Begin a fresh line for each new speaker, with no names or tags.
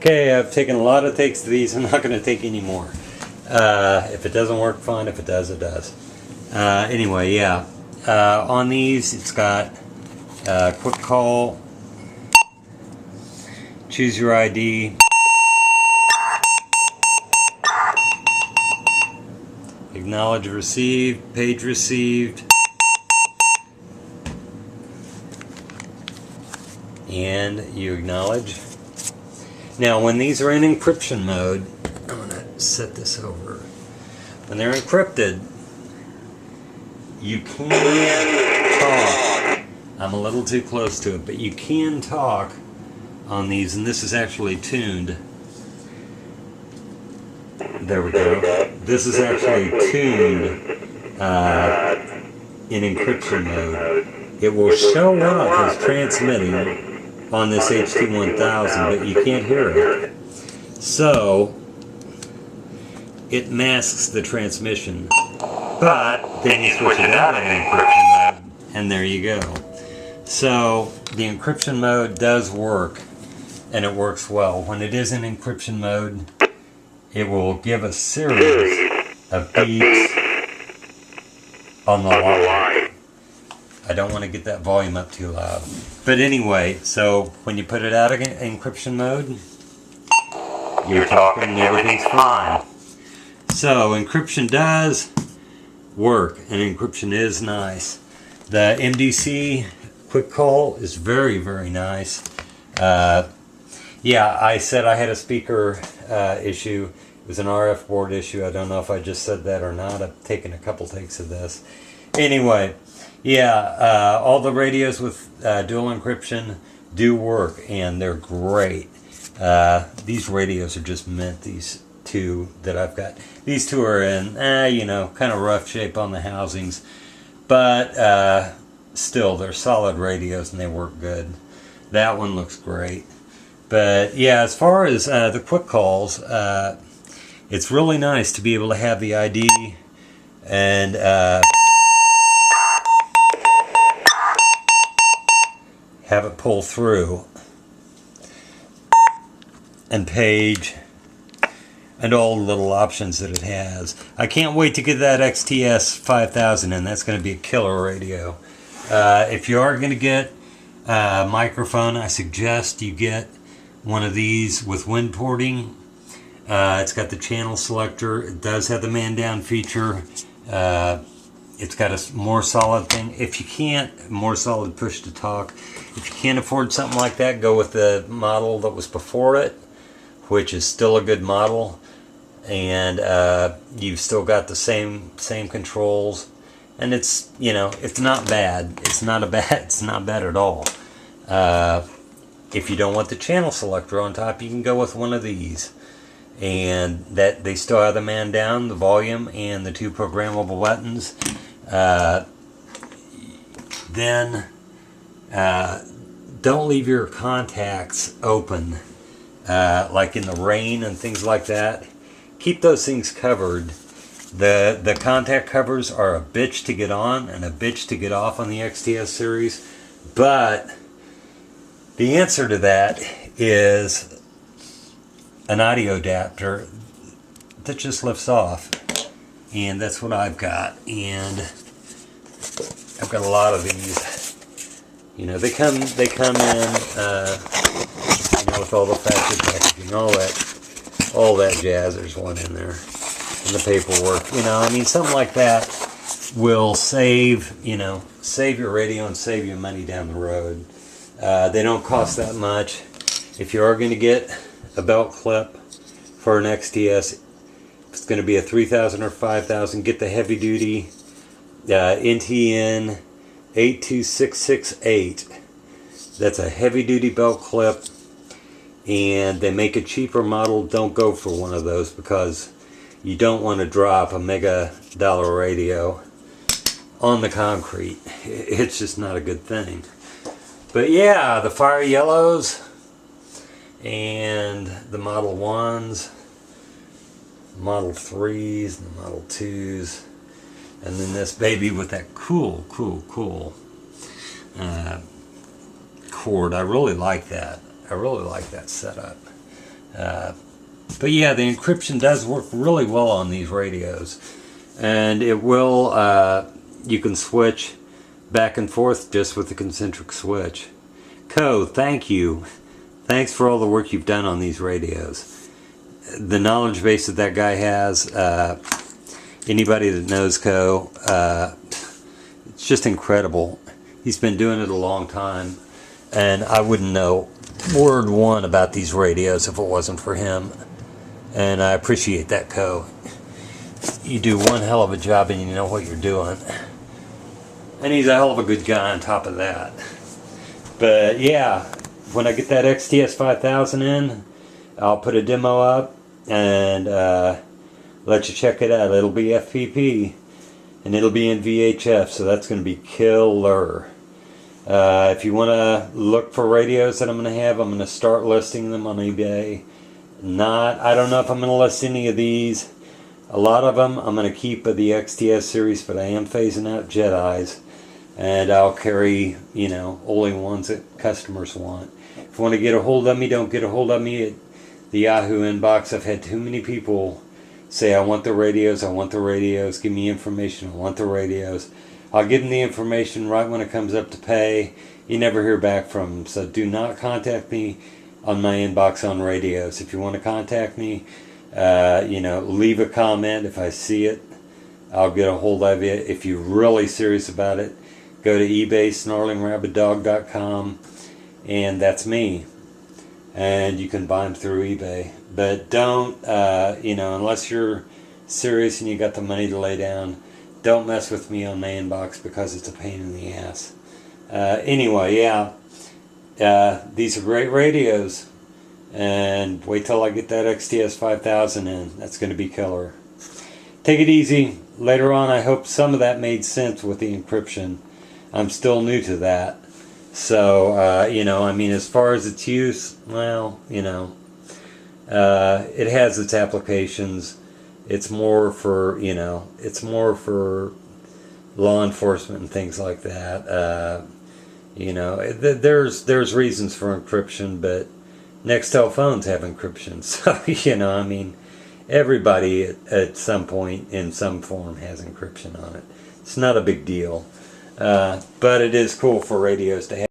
Okay, I've taken a lot of takes of these. I'm not going to take any more. If it doesn't work, fine. If it does, it does. Anyway, yeah. On these, it's got quick call, choose your ID, acknowledge received, page received, and you acknowledge. Now, when these are in encryption mode, I'm going to set this over. When they're encrypted, you can talk. I'm a little too close to it, but you can talk on these, and this is actually tuned. There we go. This is actually tuned in encryption mode. It will show up as transmitting on this HT1000, but you can't hear it. So it masks the transmission. But then you switch it out of encryption mode, and there you go. So the encryption mode does work, and it works well. When it is in encryption mode, it will give a series of beeps on the line. I don't want to get that volume up too loud. But anyway, so when you put it out of encryption mode, you're talking and everything's fine. So encryption does work, and encryption is nice. The MDC quick call is very, very nice. Yeah, I said I had a speaker issue. It was an RF board issue. I don't know if I just said that or not. I've taken a couple takes of this. Anyway, yeah, all the radios with dual encryption do work, and they're great. These radios are just mint, these two that I've got. These two are in, you know, kind of rough shape on the housings, but still, they're solid radios and they work good. That one looks great. But yeah, as far as the quick calls, it's really nice to be able to have the ID and have it pull through, and page, and all the little options that it has. I can't wait to get that XTS 5000 in. That's going to be a killer radio. If you are going to get a microphone, I suggest you get one of these with wind porting. It's got the channel selector. It does have the man down feature. It's got a more solid thing. If you can't, more solid push to talk. If you can't afford something like that, go with the model that was before it, which is still a good model, and you've still got the same controls, and it's, you know, it's not bad. It's not bad at all. If you don't want the channel selector on top, you can go with one of these, and that they still have the man down, the volume, and the two programmable buttons. Then don't leave your contacts open, like in the rain and things like that. Keep those things covered. The contact covers are a bitch to get on and a bitch to get off on the XTS series, but the answer to that is an audio adapter that just lifts off, and that's what I've got. And I've got a lot of these. You know, they come in, you know, with all the factory packaging, all that jazz. There's one in there, and the paperwork. You know, I mean, something like that will save your radio and save you money down the road. They don't cost that much. If you are going to get a belt clip for an XTS, if it's going to be a 3000 or 5000, get the heavy duty NTN 82668. That's a heavy duty belt clip, and they make a cheaper model. Don't go for one of those, because you don't want to drop a mega dollar radio on the concrete. It's just not a good thing. But yeah, the fire yellows and the Model 1s, Model 3s, and the Model 2s, and then this baby with that cool cord. I really like that. I really like that setup. But yeah, the encryption does work really well on these radios, and it will, you can switch back and forth just with the concentric switch. Co, thank you. Thanks for all the work you've done on these radios. The knowledge base that that guy has, anybody that knows Co, it's just incredible. He's been doing it a long time, and I wouldn't know word one about these radios if it wasn't for him. And I appreciate that, Co. You do one hell of a job, and you know what you're doing. And he's a hell of a good guy on top of that. But yeah, when I get that XTS 5000 in, I'll put a demo up and let you check it out. It'll be FPP, and it'll be in VHF, so that's going to be killer. If you want to look for radios that I'm going to have, I'm going to start listing them on eBay. I don't know if I'm going to list any of these. A lot of them I'm going to keep of the XTS series, but I am phasing out Jedis, and I'll carry, you know, only ones that customers want. If you want to get a hold of me, don't get a hold of me at the Yahoo inbox. I've had too many people say, I want the radios, give me information, I want the radios. I'll give them the information right when it comes up to pay. You never hear back from them, so do not contact me on my inbox on radios. If you want to contact me, you know, leave a comment. If I see it, I'll get a hold of you. If you're really serious about it, go to eBay, snarlingrabbitdog.com, and that's me. And you can buy them through eBay. But don't, you know, unless you're serious and you got the money to lay down, don't mess with me on my inbox because it's a pain in the ass. Anyway, yeah. These are great radios, and wait till I get that XTS 5000 in. That's going to be killer. Take it easy. Later on, I hope some of that made sense with the encryption. I'm still new to that. So, you know, I mean, as far as its use, well, you know, it has its applications. It's more for, you know, it's more for law enforcement and things like that. You know, there's reasons for encryption, but Nextel phones have encryption. So, you know, I mean, everybody at some point in some form has encryption on it. It's not a big deal, but it is cool for radios to have.